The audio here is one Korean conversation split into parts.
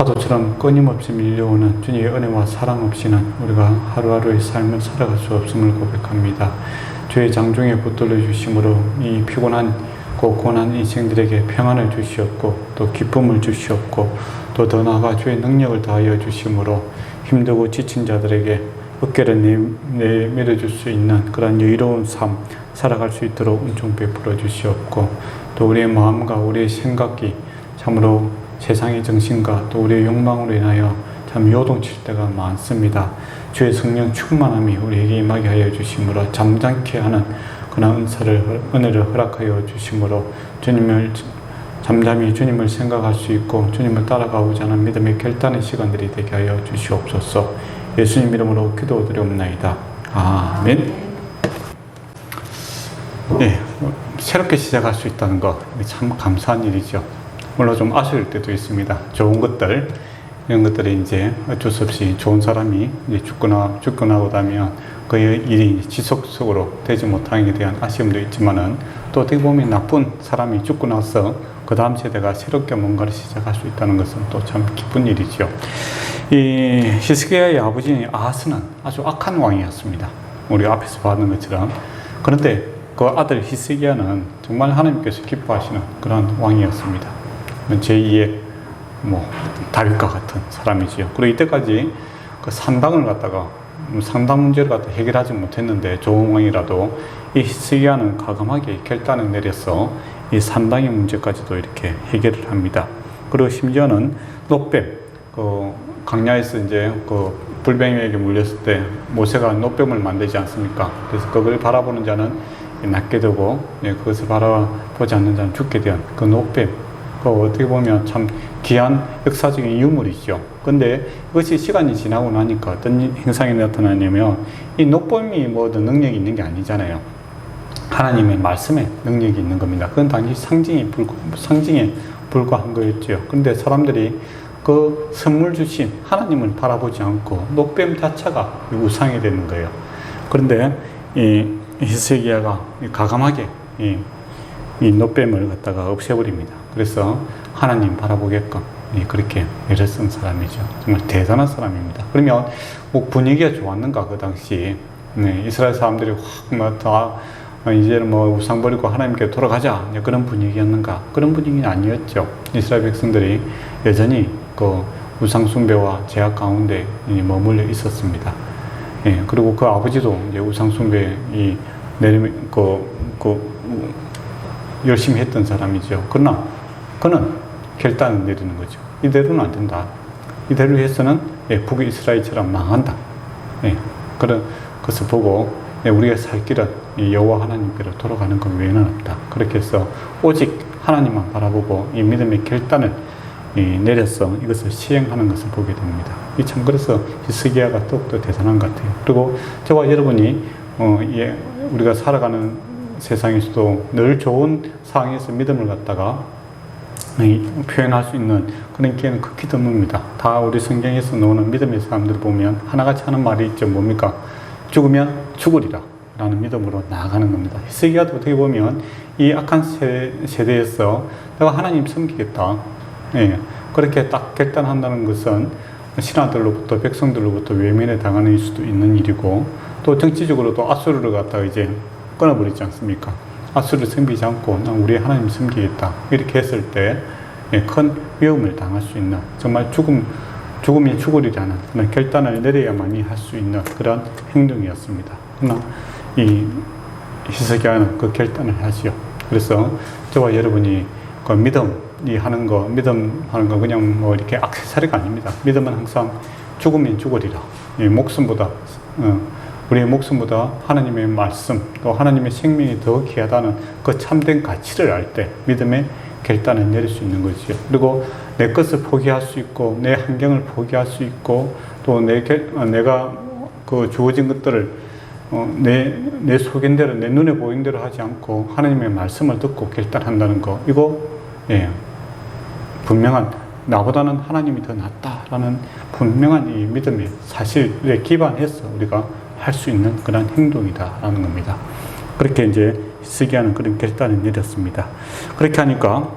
파도처럼 끊임없이 밀려오는 주님의 은혜와 사랑 없이는 우리가 하루하루의 삶을 살아갈 수 없음을 고백합니다. 주의 장중에 붙들려 주심으로 이 피곤한 고난한 인생들에게 평안을 주시옵고 또 기쁨을 주시옵고 또 더 나아가 주의 능력을 다하여 주심으로 힘들고 지친 자들에게 어깨를 내밀어 줄 수 있는 그런 여유로운 삶 살아갈 수 있도록 은총 베풀어 주시옵고 또 우리의 마음과 우리의 생각이 참으로 세상의 정신과 또 우리의 욕망으로 인하여 참 요동칠 때가 많습니다. 주의 성령 충만함이 우리에게 임하게 하여 주심으로 잠잠케 하는 그런 은혜를 허락하여 주심으로 잠잠히 주님을 생각할 수 있고 주님을 따라가고자 하는 믿음의 결단의 시간들이 되게 하여 주시옵소서. 예수님 이름으로 기도드리옵나이다. 아멘. 네, 새롭게 시작할 수 있다는 거 참 감사한 일이죠. 물론 좀 아쉬울 때도 있습니다. 좋은 것들, 이런 것들이 이제 어쩔 수 없이 좋은 사람이 이제 죽고 나고 나면 그 일이 지속적으로 되지 못하는 것에 대한 아쉬움도 있지만은 또 어떻게 보면 나쁜 사람이 죽고 나서 그 다음 세대가 새롭게 뭔가를 시작할 수 있다는 것은 또 참 기쁜 일이죠. 이 히스기야의 아버지 아하스는 아주 악한 왕이었습니다. 우리 앞에서 봤는 것처럼. 그런데 그 아들 히스기야는 정말 하나님께서 기뻐하시는 그런 왕이었습니다. 제2의 다윗과 같은 사람이지요. 그리고 이때까지 그 산당을 갖다가 상당 문제를 갖다 해결하지 못했는데 좋은 왕이라도 이 히스기야는 과감하게 결단을 내려서 이 산당의 문제까지도 이렇게 해결을 합니다. 그리고 심지어는 놋뱀, 강야에서 이제 불뱀에게 물렸을 때 모세가 놋뱀을 만들지 않습니까? 그래서 그걸 바라보는 자는 낫게 되고 그것을 바라보지 않는 자는 죽게 된 그 놋뱀, 어떻게 보면 참 귀한 역사적인 유물이죠. 근데 이것이 시간이 지나고 나니까 어떤 현상이 나타나냐면 이 놋뱀이 모든 능력이 있는 게 아니잖아요. 하나님의 말씀에 능력이 있는 겁니다. 그건 단지 상징에 불과한 거였죠. 그런데 사람들이 그 선물 주신 하나님을 바라보지 않고 놋뱀 자체가 우상이 되는 거예요. 그런데 이 히스기야가 과감하게 이 놋뱀을 갖다가 없애버립니다. 그래서 하나님 바라보게끔 그렇게 애를 쓴 사람이죠. 정말 대단한 사람입니다. 그러면 분위기가 좋았는가 그 당시 이스라엘 사람들이 다 이제는 우상 버리고 하나님께 돌아가자 그런 분위기였는가? 그런 분위기는 아니었죠. 이스라엘 백성들이 여전히 그 우상 숭배와 제약 가운데 머물러 있었습니다. 그리고 그 아버지도 이제 우상 숭배 열심히 했던 사람이죠. 그러나 그는 결단을 내리는 거죠. 이대로는 안 된다. 이대로 해서는 북이스라엘처럼 망한다. 그런 것을 보고 우리가 살 길은 여호와 하나님께로 돌아가는 것 외에는 없다. 그렇게 해서 오직 하나님만 바라보고 이 믿음의 결단을 내려서 이것을 시행하는 것을 보게 됩니다. 참 그래서 히스기야가 더욱더 대단한 것 같아요. 그리고 저와 여러분이 우리가 살아가는 세상에서도 늘 좋은 상황에서 믿음을 갖다가 표현할 수 있는 그런 기회는 극히 드뭅니다. 다 우리 성경에서 나오는 믿음의 사람들 보면 하나같이 하는 말이 있죠. 뭡니까? 죽으면 죽으리라 라는 믿음으로 나아가는 겁니다. 히스기야도 어떻게 보면 이 악한 세대에서 내가 하나님 섬기겠다. 그렇게 딱 결단한다는 것은 신하들로부터 백성들로부터 외면에 당하는 수도 있는 일이고 또 정치적으로도 아수르를 갖다가 이제 끊어버리지 않습니까? 아수르를 섬기지 않고 난 우리 하나님 섬기겠다. 이렇게 했을 때 큰 위험을 당할 수 있는 정말 죽음이 죽으리라는 그런 결단을 내려야만이 할 수 있는 그런 행동이었습니다. 그러나 이 히스기야는 그 결단을 하지요. 그래서 저와 여러분이 그 믿음이 하는 거 그냥 이렇게 액세서리가 아닙니다. 믿음은 항상 죽으면 죽으리라. 우리의 목숨보다 하나님의 말씀, 또 하나님의 생명이 더 귀하다는 그 참된 가치를 알 때 믿음의 결단을 내릴 수 있는 거죠. 그리고 내 것을 포기할 수 있고, 내 환경을 포기할 수 있고, 또 내가 그 주어진 것들을 내 소견대로, 내 눈에 보이는 대로 하지 않고 하나님의 말씀을 듣고 결단한다는 거, 이거 분명한 나보다는 하나님이 더 낫다라는 분명한 이 믿음의 사실에 기반해서 우리가 할 수 있는 그런 행동이다라는 겁니다. 그렇게 이제 히스기야는 그런 결단을 내렸습니다. 그렇게 하니까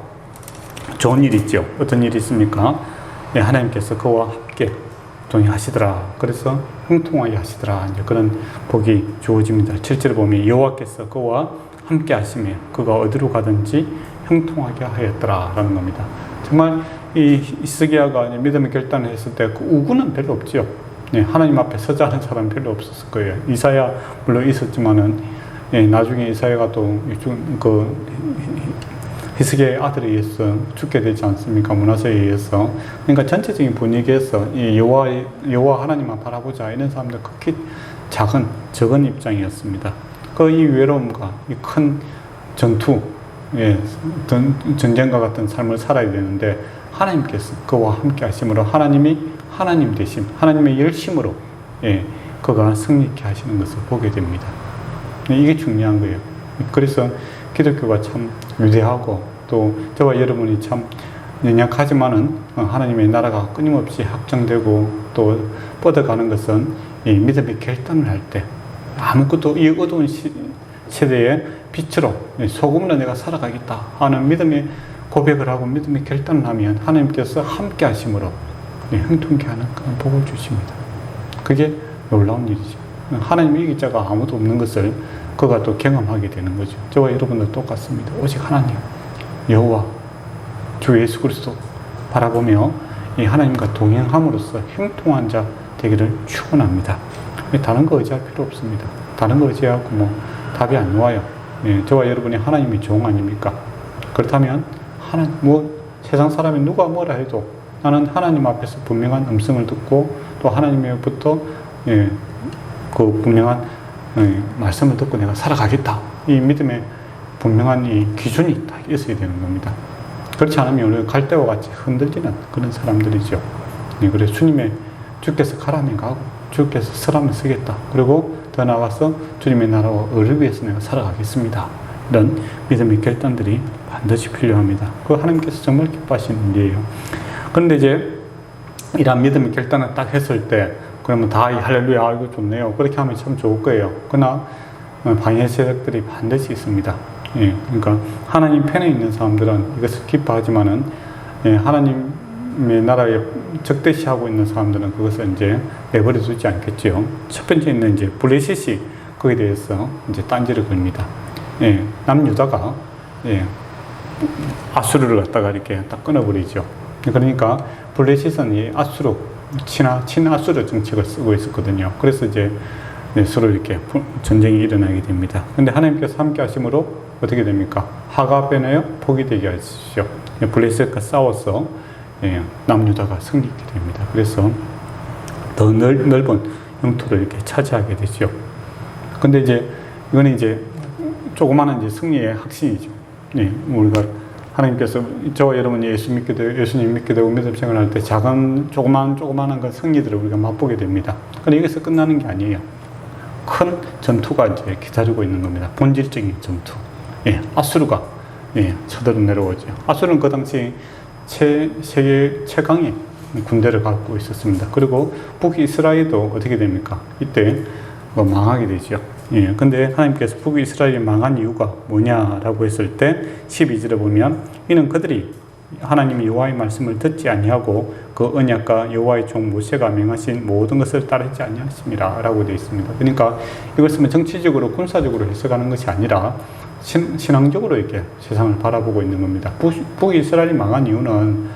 좋은 일이 있죠. 어떤 일이 있습니까? 예, 하나님께서 그와 함께 동행하시더라. 그래서 형통하게 하시더라. 이제 그런 복이 주어집니다. 7절에 보면 여호와께서 그와 함께 하시며 그가 어디로 가든지 형통하게 하였더라라는 겁니다. 정말 이 히스기야가 믿음의 결단을 했을 때 그 우구는 별로 없지요. 예, 하나님 앞에 서자 하는 사람 별로 없었을 거예요. 이사야 물론 있었지만은 예, 나중에 이사야가 또 히스기야의 아들에 의해서 죽게 되지 않습니까? 문하세에 의해서. 그러니까 전체적인 분위기에서 이 여호와 하나님만 바라보자 이런 사람들 극히 적은 입장이었습니다. 그 이 외로움과 이 큰 전투, 예, 전쟁과 같은 삶을 살아야 되는데 하나님께서 그와 함께 하심으로 하나님이 하나님 되심, 하나님의 열심으로 예, 그가 승리케 하시는 것을 보게 됩니다. 이게 중요한 거예요. 그래서 기독교가 참 위대하고 또 저와 여러분이 참 연약하지만은 하나님의 나라가 끊임없이 확장되고 또 뻗어가는 것은 이 믿음의 결단을 할 때 아무것도 이 어두운 세대의 빛으로 소금으로 내가 살아가겠다 하는 믿음의 고백을 하고 믿음의 결단을 하면 하나님께서 함께 하심으로 형통케 하는 그런 복을 주십니다. 그게 놀라운 일이죠. 하나님의 이길 자가 아무도 없는 것을 그가 또 경험하게 되는 거죠. 저와 여러분도 똑같습니다. 오직 하나님, 여호와, 주 예수 그리스도 바라보며 이 하나님과 동행함으로써 형통한 자 되기를 축원합니다. 다른 거 의지할 필요 없습니다. 다른 거 의지하고 뭐 답이 안 나와요. 저와 여러분이 하나님의 종 아닙니까? 그렇다면 세상 사람이 누가 뭐라 해도 나는 하나님 앞에서 분명한 음성을 듣고 또 하나님으로부터 그 분명한 말씀을 듣고 내가 살아가겠다. 이 믿음의 분명한 이 기준이 딱 있어야 되는 겁니다. 그렇지 않으면 우리가 갈대와 같이 흔들리는 그런 사람들이죠. 그래서 주께서 가라면 가고 주께서 서라면 서겠다. 그리고 더 나아가서 주님의 나라와 의를 위해서 내가 살아가겠습니다. 이런 믿음의 결단들이 반드시 필요합니다. 그 하나님께서 정말 기뻐하시는 일이에요. 그런데 이제 이런 믿음의 결단을 딱 했을 때 그러면 다 할렐루야 이거 좋네요. 그렇게 하면 참 좋을 거예요. 그러나 방해 세력들이 반드시 있습니다. 예, 그러니까 하나님 편에 있는 사람들은 이것을 기뻐하지만은 하나님의 나라에 적대시하고 있는 사람들은 그것을 이제 내버려 두지 않겠지요. 첫 번째는 이제 블레셋이 거기에 대해서 이제 딴지를 걸립니다. 예, 남유다가 아수르를 갖다가 이렇게 딱 끊어버리죠. 그러니까 블레셋은 이 아수르 친아수르 정책을 쓰고 있었거든요. 그래서 이제 서로 이렇게 전쟁이 일어나게 됩니다. 근데 하나님께서 함께 하심으로 어떻게 됩니까? 하가 빼내어 포기 되게 하시죠. 블레셋과 싸워서 남유다가 승리하게 됩니다. 그래서 더 넓은 영토를 이렇게 차지하게 되죠. 근데 이제 이거는 이제 조그마한 이제 승리의 확신이죠. 우리가 하나님께서 저와 여러분이 예수님 믿게 되고 믿음 생활할 때 조그마한 그 승리들을 우리가 맛보게 됩니다. 그런데 여기서 끝나는 게 아니에요. 큰 전투가 이제 기다리고 있는 겁니다. 본질적인 전투. 아수르가 쳐들어 내려오죠. 아수르는 그 당시 세계 최강의 군대를 갖고 있었습니다. 그리고 북이스라엘도 어떻게 됩니까? 이때 망하게 되죠. 근데 하나님께서 북이스라엘이 망한 이유가 뭐냐라고 했을 때 12절에 보면 이는 그들이 하나님이 여호와의 말씀을 듣지 아니하고 그 언약과 여호와의 종 모세가 명하신 모든 것을 따르지 아니하심이라 라고 되어 있습니다. 그러니까 이것은 정치적으로 군사적으로 해석하는 것이 아니라 신앙적으로 이렇게 세상을 바라보고 있는 겁니다. 북이스라엘이 망한 이유는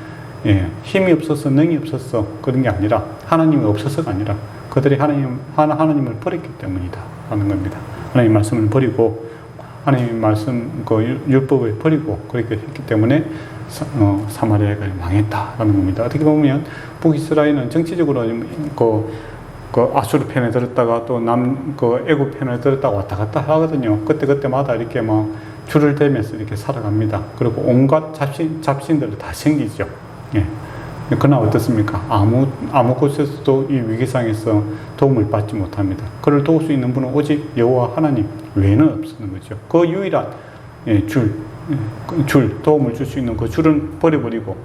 힘이 없어서 능이 없어서 그런 게 아니라 하나님이 없어서가 아니라 그들이 하나님을 버렸기 때문이다 하는 겁니다. 하나님의 말씀을 버리고 하나님의 말씀 그 율법을 버리고 그렇게 했기 때문에 사마리아가 망했다라는 겁니다. 어떻게 보면 북이스라엘은 정치적으로 그 아수르 편에 들었다가 또 애굽 편에 들었다가 왔다 갔다 하거든요. 그때마다 이렇게 막 줄을 대면서 이렇게 살아갑니다. 그리고 온갖 잡신들을 다 챙기죠. 그러나 어떻습니까? 아무 곳에서도 이 위기상에서 도움을 받지 못합니다. 그를 도울 수 있는 분은 오직 여호와 하나님 외에는 없는 거죠. 그 유일한 도움을 줄 수 있는 그 줄은 버려버리고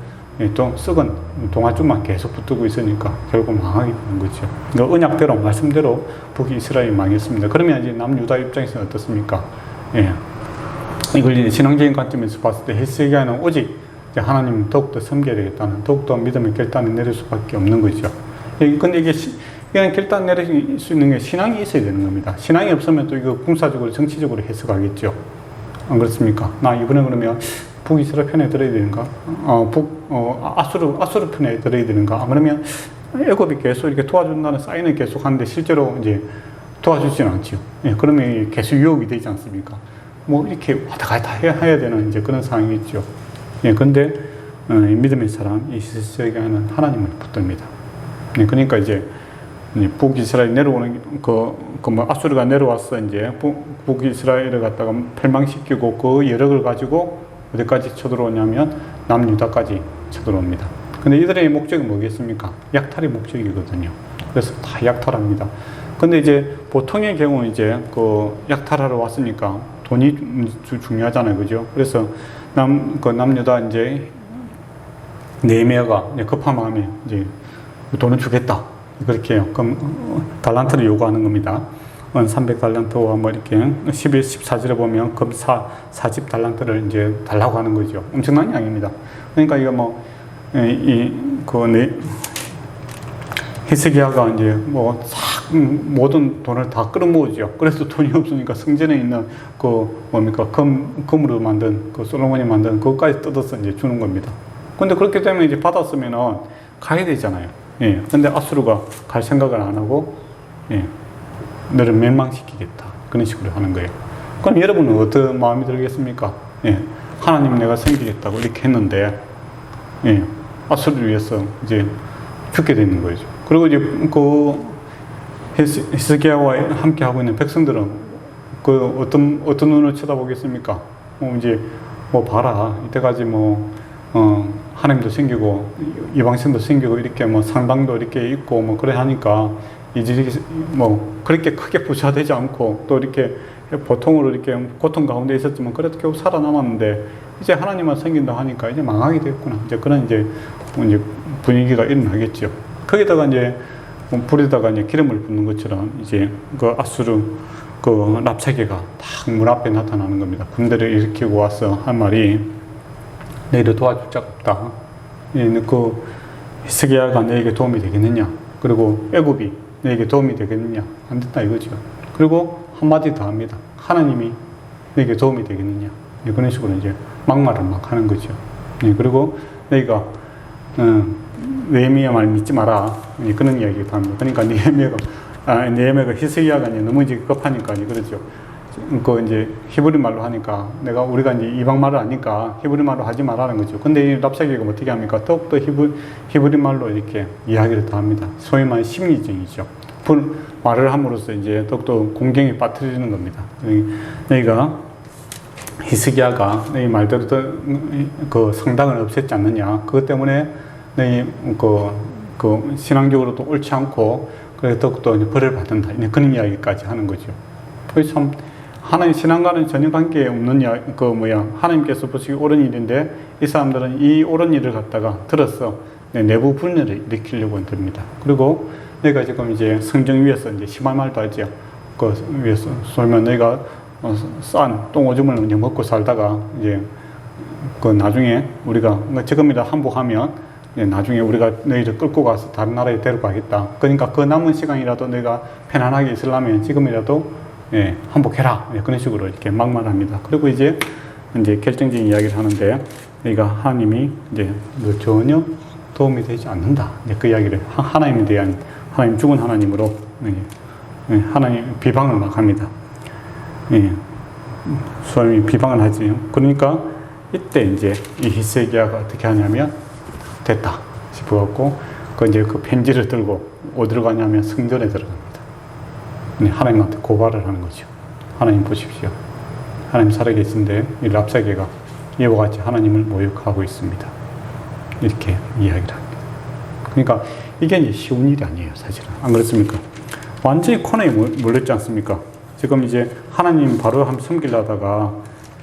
또 썩은 동아줄만 계속 붙들고 있으니까 결국 망하게 되는 거죠. 그 언약대로 말씀대로 북이스라엘이 망했습니다. 그러면 이제 남유다 입장에서는 어떻습니까? 이걸 이제 신앙적인 관점에서 봤을 때 히스기야는 오직 이제 하나님 더욱더 섬겨야 되겠다는, 더욱더 믿음의 결단을 내릴 수밖에 없는 거죠. 근데 이런 결단 내릴 수 있는 게 신앙이 있어야 되는 겁니다. 신앙이 없으면 또 이거 군사적으로, 정치적으로 해석하겠죠. 안 그렇습니까? 나 이번에 그러면 북이스라엘 편에 들어야 되는가? 아수르 편에 들어야 되는가? 안 그러면 애굽이 계속 이렇게 도와준다는 사인을 계속 하는데 실제로 이제 도와주지는 않죠. 예, 그러면 계속 유혹이 되지 않습니까? 뭐 이렇게 왔다 갔다 해야 되는 이제 그런 상황이죠. 예, 근데 믿음의 사람, 이 히스기야는 하나님을 붙듭니다. 예, 그러니까 이제 북이스라엘 내려오는 뭐 아수르가 내려와서 이제 북이스라엘을 갖다가 멸망시키고 그 여력을 가지고 어디까지 쳐들어오냐면 남유다까지 쳐들어옵니다. 근데 이들의 목적이 뭐겠습니까? 약탈이 목적이거든요. 그래서 다 약탈합니다. 근데 이제 보통의 경우 이제 그 약탈하러 왔으니까 돈이 중요하잖아요. 그죠? 그래서 남유다 이제 네헤미야가 급한 마음에 이제 돈을 주겠다. 그렇게 해요. 그럼 달란트를 요구하는 겁니다. 300달란트와 뭐 이렇게 11, 14절에 보면 금 40 달란트를 이제 달라고 하는 거죠. 엄청난 양입니다. 그러니까 이거 뭐 히스기야가 이제 뭐 모든 돈을 다 끌어모으죠. 그래서 돈이 없으니까 성전에 있는 금으로 만든 솔로몬이 만든 그것까지 뜯어서 이제 주는 겁니다. 근데 그렇게 되면 이제 받았으면은 가야 되잖아요. 예. 근데 아수르가 갈 생각을 안 하고, 예. 너를 멸망시키겠다. 그런 식으로 하는 거예요. 그럼 여러분은 어떤 마음이 들겠습니까? 예. 하나님 내가 섬기겠다고 이렇게 했는데, 예. 아수르를 위해서 이제 죽게 되는 거죠. 그리고 이제 히스기야와 함께 하고 있는 백성들은 어떤 눈으로 쳐다보겠습니까? 이제 뭐 봐라. 이때까지 하나님도 생기고 이방신도 생기고 이렇게 상당도 이렇게 있고 그래 하니까 이제 그렇게 크게 부자되지 않고 또 이렇게 보통으로 이렇게 고통 가운데 있었지만 그래도 겨우 살아남았는데 이제 하나님만 생긴다 하니까 이제 망하게 됐구나. 이제 그런 이제 분위기가 일어나겠죠. 거기다가 이제 불에다가 이제 기름을 붓는 것처럼 이제 아수르 랍사게가 딱 문 앞에 나타나는 겁니다. 군대를 일으키고 와서 한 말이 너희를 도와줄 자가 없다. 히스기야가 너에게 도움이 되겠느냐? 그리고 애굽이 너에게 도움이 되겠느냐? 안 된다 이거죠. 그리고 한마디 더 합니다. 하나님이 너에게 도움이 되겠느냐? 그런 식으로 이제 막말을 막 하는 거죠. 그리고 너희가 네헤미야 말 믿지 마라. 그런 이야기를 합니다. 그러니까 네헤미야가 히스기야가 너무 이제 급하니까 그러죠. 이제 히브리 말로 하니까 우리가 이제 이방 말을 하니까 히브리 말로 하지 말라는 거죠. 근데 이 랍사게가 어떻게 합니까? 더욱더 히브리 말로 이렇게 이야기를 더 합니다. 소위 말하는 심리전이죠. 말을 함으로써 이제 더욱더 공경에 빠뜨리는 겁니다. 너희가 히스기야가 너희 말대로 성당을 없앴지 않느냐. 그것 때문에 너희 신앙적으로도 옳지 않고 그래서 더욱더 벌을 받는다. 그런 이야기까지 하는 거죠. 그래서 참 하나님 신앙과는 전혀 관계 없는 하나님께서 보시기 옳은 일인데 이 사람들은 이 옳은 일을 갖다가 들어서 내부 분열을 일으키려고 듭니다. 그리고 내가 지금 이제 성정 위에서 이제 심한 말도 하죠. 위에서 쏠면 내가 싼 똥오줌을 이제 먹고 살다가 이제 나중에 우리가 지금이라 항복하면 나중에 우리가 너희를 끌고 가서 다른 나라에 데려가겠다. 그러니까 그 남은 시간이라도 너희가 편안하게 있으려면 지금이라도 항복해라. 그런 식으로 이렇게 막말합니다. 그리고 이제 결정적인 이야기를 하는데, 그러니까 하나님이 이제 전혀 도움이 되지 않는다. 그 이야기를 하나님에 대한 하나님 죽은 하나님으로 하나님 비방을 막 합니다. 수함이 비방을 하지. 그러니까 이때 이제 이 히스기야가 어떻게 하냐면 됐다 싶어갖고 그 편지를 들고 어디로 가냐면 성전에 들어갑니다. 하나님한테 고발을 하는 거죠. 하나님 보십시오. 하나님 살아계신데 이 랍사게가 이와 같이 하나님을 모욕하고 있습니다. 이렇게 이야기를 합니다. 그러니까 이게 이제 쉬운 일이 아니에요, 사실은. 안 그렇습니까? 완전히 코너에 몰렸지 않습니까? 지금 이제 하나님 바로 한번 섬기려다가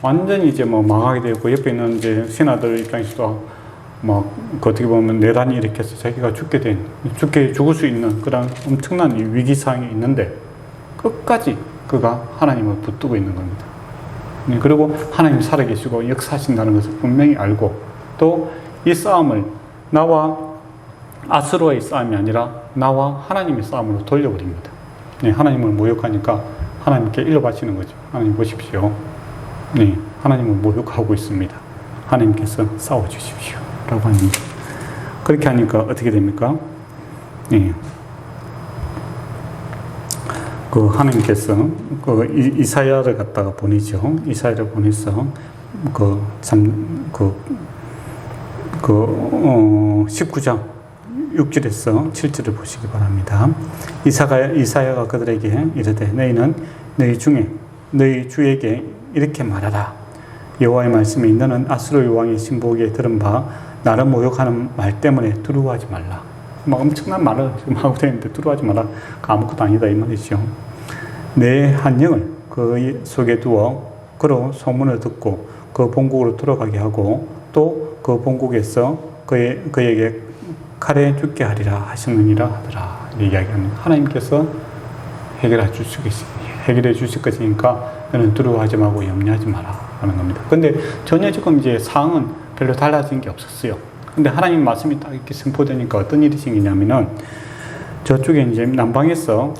완전히 이제 망하게 되고 옆에 있는 이제 신하들 입장에서도 어떻게 보면 내란이 일으켜서 자기가 죽을 수 있는 그런 엄청난 위기상황이 있는데 끝까지 그가 하나님을 붙들고 있는 겁니다. 그리고 하나님이 살아계시고 역사하신다는 것을 분명히 알고 또 이 싸움을 나와 아수르와의 싸움이 아니라 나와 하나님의 싸움으로 돌려버립니다. 네, 하나님을 모욕하니까 하나님께 일러 바치는 거죠. 하나님 보십시오. 네, 하나님을 모욕하고 있습니다. 하나님께서 싸워주십시오. 라고 합니다. 그렇게 하니까 어떻게 됩니까? 네. 그 하나님께서 그 이사야를 갖다가 보내죠. 이사야를 보내서 19장 6절에서 7절을 보시기 바랍니다. 이사야가 그들에게 이르되 너희는 너희 주에게 이렇게 말하라. 여호와의 말씀이 너는 아수르 왕의 신복에 들은 바 나를 모욕하는 말 때문에 두려워하지 말라. 엄청난 말을 지금 하고 있는데 두려워하지 말라. 아무것도 아니다 이 말이죠. 내 한 영을 그 속에 두어 그로 소문을 듣고 그 본국으로 돌아가게 하고 또 그 본국에서 그에게 칼에 죽게 하리라 하시느니라 하더라. 이야기합니다. 하나님께서 해결해 주실 것이니까 너는 두려워하지 말고 염려하지 마라 하는 겁니다. 근데 전혀 지금 이제 상황은 별로 달라진 게 없었어요. 근데 하나님 말씀이 딱 이렇게 선포되니까 어떤 일이 생기냐면은 저쪽에 이제 남방에서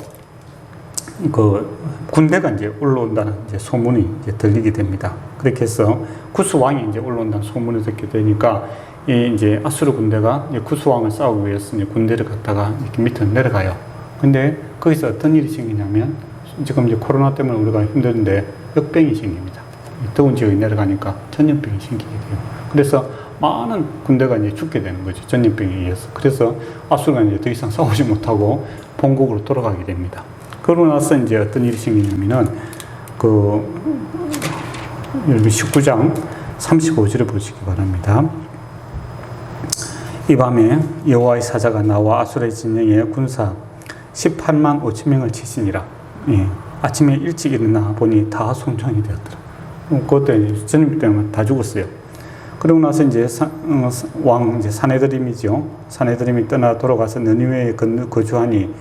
그 군대가 이제 올라온다는 이제 소문이 이제 들리게 됩니다. 그렇게 해서 구스 왕이 이제 올라온다는 소문을 듣게 되니까 이 이제 아수르 군대가 이제 구스 왕을 싸우기 위해서 이제 군대를 갖다가 이렇게 밑으로 내려가요. 근데 거기서 어떤 일이 생기냐면 지금 이제 코로나 때문에 우리가 힘든데 역병이 생깁니다. 더운 지역에 내려가니까 전염병이 생기게 돼요. 그래서 많은 군대가 이제 죽게 되는 거죠. 전염병에 의해서. 그래서 아수르가 이제 더 이상 싸우지 못하고 본국으로 돌아가게 됩니다. 그러고 나서 이제 어떤 일이 생기냐면은 그 19장 35절을 보시기 바랍니다. 이 밤에 여호와의 사자가 나와 아수르의 진영에 군사 18만 5천 명을 치시니라. 예. 아침에 일찍 일어나 보니 다 손상이 되었더라. 그것도 전염병 때문에 다 죽었어요. 그러고 나서 이제 이제 사네드림이죠. 사네드림이 떠나 돌아가서 느니웨에 거주하니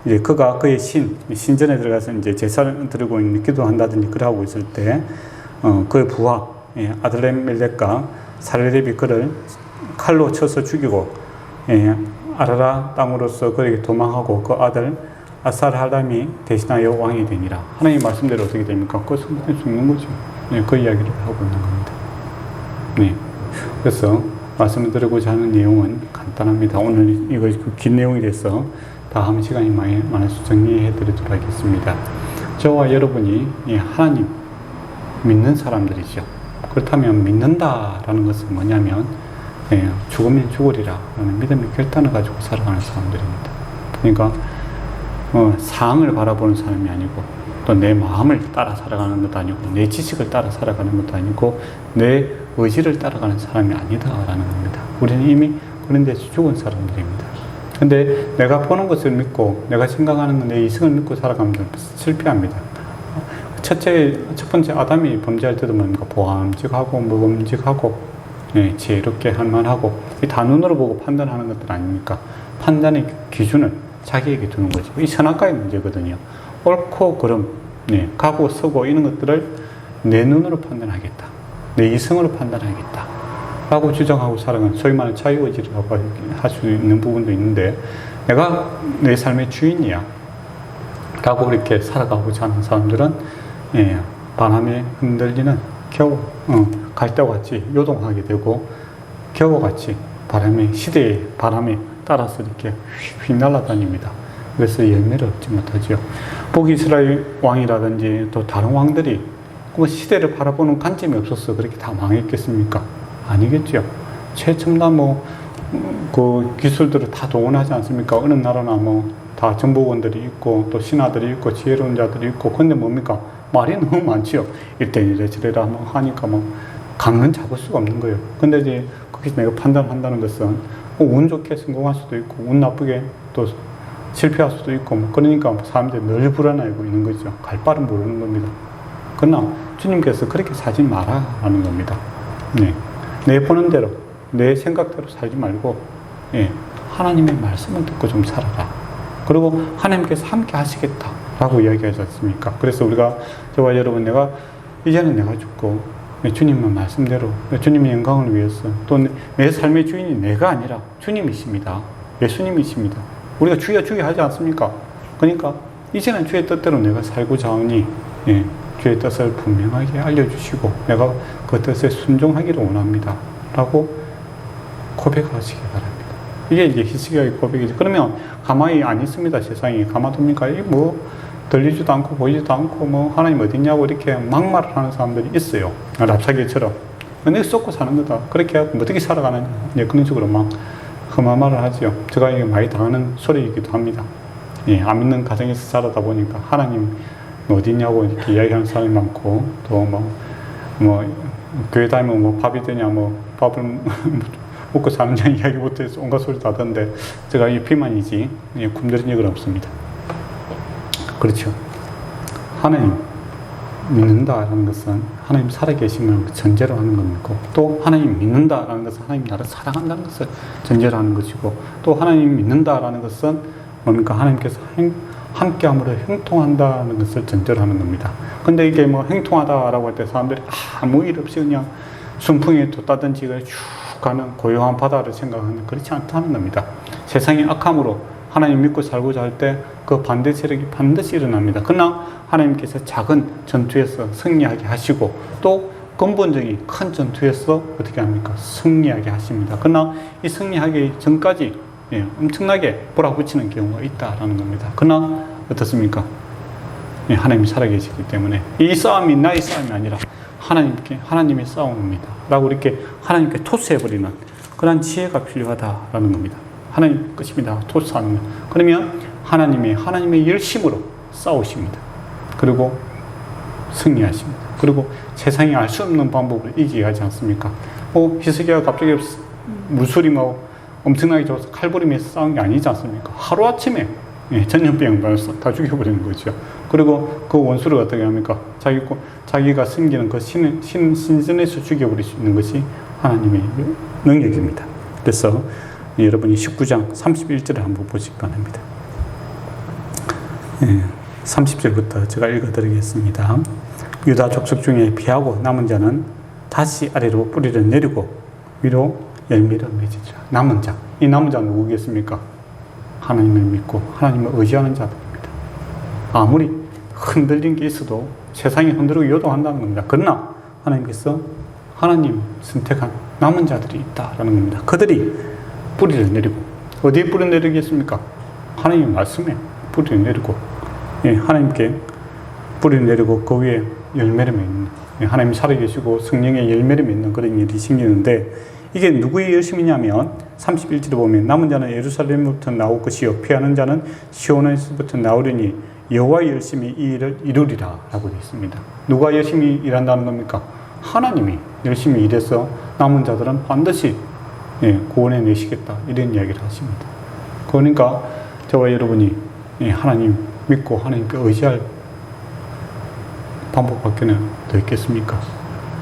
이제 그가 그의 신전에 들어가서 이제 제사를 드리고 기도한다든지 그러고 있을 때, 그의 부하, 아들레멜렉과 살레렙이 그를 칼로 쳐서 죽이고, 아라라 땅으로서 그에게 도망하고 그 아들 아살할람이 대신하여 왕이 되니라. 하나님 말씀대로 어떻게 됩니까? 그 순간에 죽는 거죠. 그 이야기를 하고 있는 겁니다. 네. 그래서 말씀을 드리고자 하는 내용은 간단합니다. 오늘 이거 긴 내용이 돼서 다음 시간이 많아서 정리해 드리도록 하겠습니다. 저와 여러분이 하나님 믿는 사람들이죠. 그렇다면 믿는다라는 것은 뭐냐면 죽으면 죽으리라 라는 믿음의 결단을 가지고 살아가는 사람들입니다. 그러니까 상황을 바라보는 사람이 아니고 또 내 마음을 따라 살아가는 것도 아니고 내 지식을 따라 살아가는 것도 아니고 내 의지를 따라가는 사람이 아니다라는 겁니다. 우리는 이미 그런 데서 죽은 사람들입니다. 근데 내가 보는 것을 믿고 내가 생각하는 내 이성을 믿고 살아가면 실패합니다. 첫 번째 아담이 범죄할 때도 뭡니까? 보암직하고 무범직하고 지혜롭게 할만하고 다 눈으로 보고 판단하는 것들 아닙니까? 판단의 기준을 자기에게 두는 거죠. 이 선악과의 문제거든요. 옳고 그름, 가고 서고 이런 것들을 내 눈으로 판단하겠다. 내 이성으로 판단하겠다. 라고 주장하고 살아가는 소위 말하는 자유의지라고 할 수 있는 부분도 있는데 내가 내 삶의 주인이야. 라고 그렇게 살아가고자 하는 사람들은 바람에 흔들리는 겨우 갈대같이 요동하게 되고 겨우같이 시대의 바람에 따라서 이렇게 휙 날아다닙니다. 그래서 열매를 얻지 못하죠. 북이스라엘 왕이라든지 또 다른 왕들이 그 시대를 바라보는 관점이 없어서 그렇게 다 망했겠습니까? 아니겠죠. 최첨단 그 기술들을 다 동원하지 않습니까? 어느 나라나 다 정보원들이 있고 또 신하들이 있고 지혜로운 자들이 있고 근데 뭡니까? 말이 너무 많지요. 일단 이래 저래라 하니까 강은 잡을 수가 없는 거예요. 근데 이제 거기서 내가 판단한다는 것은 운 좋게 성공할 수도 있고 운 나쁘게 또 실패할 수도 있고 그러니까 사람들이 늘 불안해하고 있는 거죠. 갈 바를 모르는 겁니다. 그러나 주님께서 그렇게 살지 마라라는 겁니다. 내 보는 대로 내 생각대로 살지 말고 하나님의 말씀을 듣고 좀 살아라. 그리고 하나님께서 함께 하시겠다라고 이야기하지 않습니까? 그래서 우리가 저와 여러분 이제는 내가 죽고 주님의 말씀대로 주님의 영광을 위해서 또 내 삶의 주인이 내가 아니라 주님이십니다. 예수님이십니다. 우리가 주여 주여 하지 않습니까? 그러니까 이제는 주의 뜻대로 내가 살고자 하니 주의 뜻을 분명하게 알려주시고 내가 그 뜻에 순종하기를 원합니다. 라고 고백하시기 바랍니다. 이게 이제 히스기야의 고백이죠. 그러면 가만히 안 있습니다. 세상이 가만둡니까? 이 뭐 들리지도 않고 보이지도 않고 뭐 하나님 어디 있냐고 이렇게 막말을 하는 사람들이 있어요. 랍사기처럼 내가 쏟고 사는 거다. 그렇게 하고 어떻게 살아가느냐. 그런 식으로 막 험한 말을 하죠. 제가 이게 많이 당하는 소리이기도 합니다. 안 믿는 가정에서 살아다 보니까 하나님 어디 있냐고 이렇게 이야기하는 사람이 많고 또 뭐 교회 다니면 뭐 밥이 되냐 뭐 밥을 먹고 사느냐 이야기부터 해서 온갖 소리 다 하던데 제가 이 비만이지 굶드린 적은 없습니다. 그렇죠. 하나님 믿는다라는 것은 하나님 살아계심을 전제로 하는 것이고 또 하나님 믿는다라는 것은 하나님 나를 사랑한다는 것을 전제로 하는 것이고 또 하나님 믿는다라는 것은 뭡니까? 하나님께서 함께함으로 형통한다는 것을 전제로 하는 겁니다. 근데 이게 뭐 형통하다라고 할 때 사람들이 아무 일 없이 그냥 순풍에 돋다든지 쭉 가는 고요한 바다를 생각하는 그렇지 않다는 겁니다. 세상이 악함으로 하나님 믿고 살고자 할 때 그 반대 세력이 반드시 일어납니다. 그러나 하나님께서 작은 전투에서 승리하게 하시고 또 근본적인 큰 전투에서 어떻게 합니까? 승리하게 하십니다. 그러나 이 승리하기 전까지 엄청나게 몰아붙이는 경우가 있다라는 겁니다. 그러나 어떻습니까? 하나님이 살아계시기 때문에 이 싸움이 나의 싸움이 아니라 하나님의 싸움입니다. 라고 이렇게 하나님께 토스해버리는 그런 지혜가 필요하다라는 겁니다. 하나님 것입니다. 토스하는 것. 그러면 하나님의 열심으로 싸우십니다. 그리고 승리하십니다. 그리고 세상이 알 수 없는 방법으로 이기게 하지 않습니까? 히스기야가 갑자기 물소리만 엄청나게 좋아서 칼부림에서 싸운 게 아니지 않습니까? 하루아침에 전염병 다 죽여버리는 거죠. 그리고 그 원수를 어떻게 합니까? 자기가 섬기는 그 신전에서 죽여버릴 수 있는 것이 하나님의 능력입니다. 그래서 여러분이 19장 31절을 한번 보시기 바랍니다. 30절부터 제가 읽어드리겠습니다. 유다 족속 중에 피하고 남은 자는 다시 아래로 뿌리를 내리고 위로 열매를 맺으리라. 남은 자. 이 남은 자는 누구겠습니까? 하나님을 믿고 하나님을 의지하는 자들입니다. 아무리 흔들린 게 있어도 세상이 흔들고 요동한다는 겁니다. 그러나 하나님께서 하나님 선택한 남은 자들이 있다라는 겁니다. 그들이 뿌리를 내리고 어디에 뿌리를 내리겠습니까? 하나님 말씀에 뿌리를 내리고 하나님께 뿌리를 내리고 그 위에 열매를 맺는 하나님 살아계시고 성령의 열매를 맺는 그런 일이 생기는데 이게 누구의 열심이냐면 31절에 보면 남은 자는 예루살렘부터 나올 것이요 피하는 자는 시온에서부터 나오려니 여호와의 열심히 이 일을 이루리라 라고 되어 있습니다. 누가 열심히 일한다는 겁니까? 하나님이 열심히 일해서 남은 자들은 반드시 구원해 내시겠다 이런 이야기를 하십니다. 그러니까 저와 여러분이 하나님 믿고 하나님께 의지할 방법밖에 더 있겠습니까?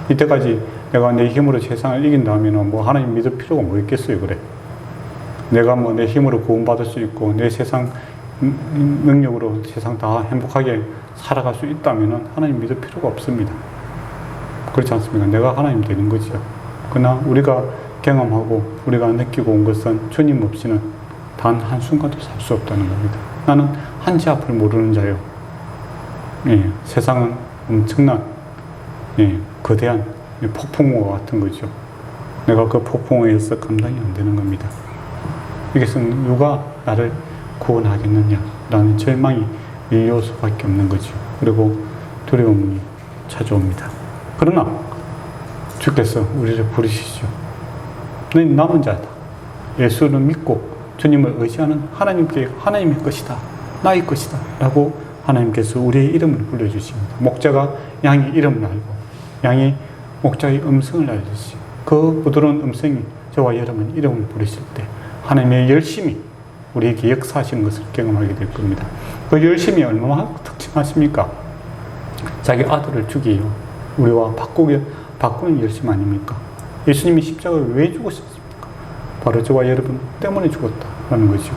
이때까지 내가 내 힘으로 세상을 이긴다면 뭐 하나님 믿을 필요가 뭐 있겠어요, 그래? 내가 뭐 내 힘으로 구원받을 수 있고 내 세상 능력으로 세상 다 행복하게 살아갈 수 있다면 하나님 믿을 필요가 없습니다. 그렇지 않습니까? 내가 하나님 되는 거죠. 그러나 우리가 경험하고 우리가 느끼고 온 것은 주님 없이는 단 한순간도 살 수 없다는 겁니다. 나는 한치 앞을 모르는 자요. 세상은 엄청난 거대한 폭풍우와 같은 거죠. 내가 그 폭풍우에 의해서 감당이 안 되는 겁니다. 여기서 누가 나를 구원하겠느냐라는 절망이 밀려올 수밖에 없는 거죠. 그리고 두려움이 찾아옵니다. 그러나 주께서 우리를 부르시죠. 너는 남은 자다. 예수를 믿고 주님을 의지하는 하나님의 것이다. 나의 것이다. 라고 하나님께서 우리의 이름을 불러주십니다. 목자가 양의 이름을 알고 양이 목자의 음성을 알듯이 그 부드러운 음성이 저와 여러분 이름을 부르실 때 하나님의 열심히 우리에게 역사하시는 것을 경험하게 될 겁니다. 그 열심이 얼마나 특징하십니까? 자기 아들을 죽이요. 우리와 바꾸는 열심 아닙니까? 예수님이 십자가를 왜 죽으셨습니까? 바로 저와 여러분 때문에 죽었다라는 거죠.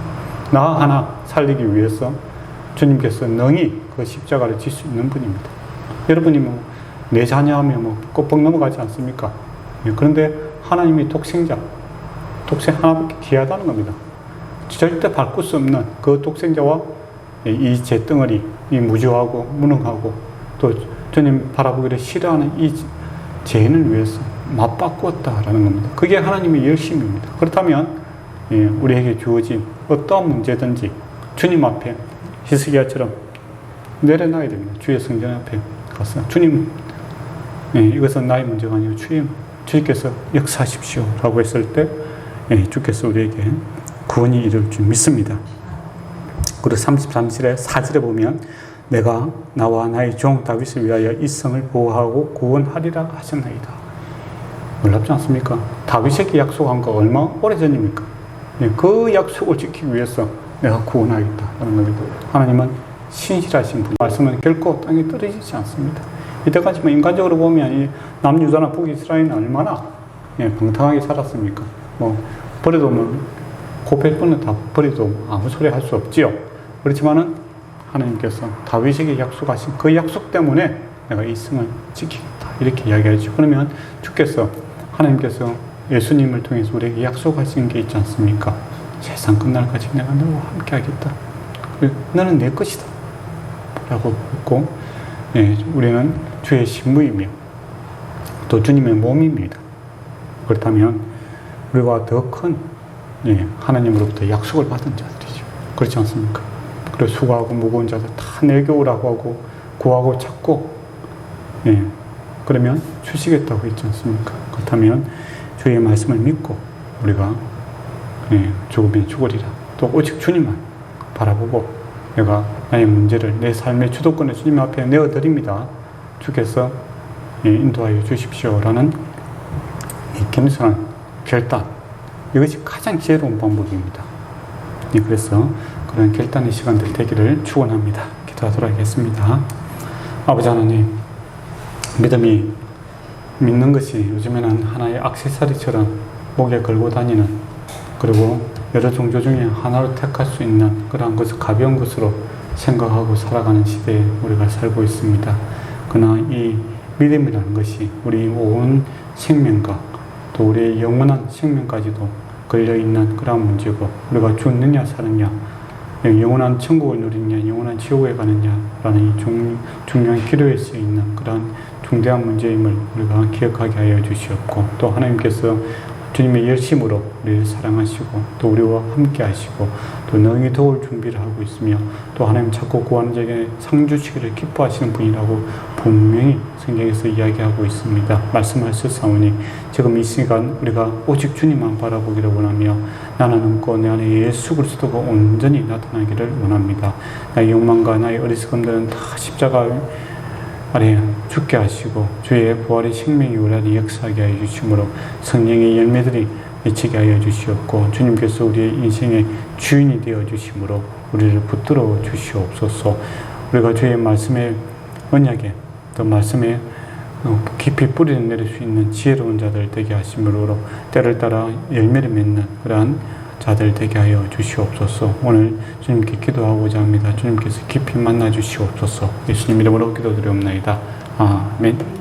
나 하나 살리기 위해서 주님께서 능히 그 십자가를 질 수 있는 분입니다. 여러분이 뭐 내 자녀하면 뭐 껍벅 넘어가지 않습니까? 예, 그런데 하나님이 독생 하나밖에 귀하다는 겁니다. 절대 바꿀 수 없는 그 독생자와 이 재덩어리, 이 무주하고 무능하고 또 주님 바라보기를 싫어하는 이 죄인을 위해서 맞바꾸었다라는 겁니다. 그게 하나님의 열심입니다. 그렇다면 우리에게 주어진 어떠한 문제든지 주님 앞에 히스기야처럼 내려놔야 됩니다. 주의 성전 앞에 가서 주님, 이것은 나의 문제가 아니고 주님께서 역사하십시오 라고 했을 때 주께서 우리에게 구원이 이룰 줄 믿습니다. 그리고 33절에 4절에 보면 내가 나와 나의 종 다윗을 위하여 이 성을 보호하고 구원하리라 하셨나이다. 놀랍지 않습니까? 다윗에게 약속한 거 얼마 오래전입니까? 그 약속을 지키기 위해서 내가 구원하겠다는 겁니다. 하나님은 신실하신 분, 말씀은 결코 땅에 떨어지지 않습니다. 이때까지 인간적으로 보면 이 남유다나 북이스라엘은 얼마나 방탕하게 살았습니까? 버려도 고뺄 뻔은 다 버려도 아무 소리 할 수 없지요. 그렇지만은 하나님께서 다윗에게 약속하신 그 약속 때문에 내가 이 성을 지키겠다 이렇게 이야기하죠. 그러면 하나님께서 예수님을 통해서 우리에게 약속하신 게 있지 않습니까? 세상 끝날까지 내가 너와 함께 하겠다. 너는 내 것이다 라고 했고, 우리는 주의 신부이며 또 주님의 몸입니다. 그렇다면 우리와 더 큰 하나님으로부터 약속을 받은 자들이죠. 그렇지 않습니까? 그리고 수고하고 무거운 자들 다 내게 오라고 하고 구하고 찾고 그러면 주시겠다고 했지 않습니까? 그렇다면 주의 말씀을 믿고 우리가 죽으면 죽으리라. 또 오직 주님만 바라보고 내가 나의 문제를 내 삶의 주도권을 주님 앞에 내어드립니다. 주께서 인도하여 주십시오라는 이 겸손한 결단, 이것이 가장 지혜로운 방법입니다. 그래서 그런 결단의 시간들 되기를 축원합니다. 기도하도록 하겠습니다. 아버지 하나님, 믿는 것이 요즘에는 하나의 액세서리처럼 목에 걸고 다니는, 그리고 여러 종교 중에 하나로 택할 수 있는 그러한 것을 가벼운 것으로 생각하고 살아가는 시대에 우리가 살고 있습니다. 그러나 이 믿음이라는 것이 우리 온 생명과 또 우리의 영원한 생명까지도 걸려있는 그러한 문제고, 우리가 죽느냐 사느냐, 영원한 천국을 누리느냐 영원한 지옥에 가느냐라는 이 중요한 기로에 쓰여있는 그러한 중대한 문제임을 우리가 기억하게 하여 주시옵고, 또 하나님께서 주님의 열심으로 우리를 사랑하시고 또 우리와 함께 하시고 또 너희 도울 준비를 하고 있으며, 또 하나님 찾고 구하는 자에게 상 주시기를 기뻐하시는 분이라고 분명히 성경에서 이야기하고 있습니다. 말씀하셨사오니 지금 이 시간 우리가 오직 주님만 바라보기를 원하며 나는 없고 내 안에 예수 그리스도가 온전히 나타나기를 원합니다. 나의 욕망과 나의 어리석음들은 다 십자가 아래 죽게 하시고 주의 부활의 생명이 우리 안에 역사하게 하여 주심으로 성령의 열매들이 맺히게 하여 주시옵고, 주님께서 우리의 인생의 주인이 되어 주심으로 우리를 붙들어 주시옵소서. 우리가 주의 말씀의 언약에 또 말씀에 깊이 뿌리를 내릴 수 있는 지혜로운 자들 되게 하심으로 때를 따라 열매를 맺는 그러한 자들 되게 하여 주시옵소서. 오늘 주님께 기도하고자 합니다. 주님께서 깊이 만나 주시옵소서. 예수님 이름으로 기도드리옵나이다. 아멘.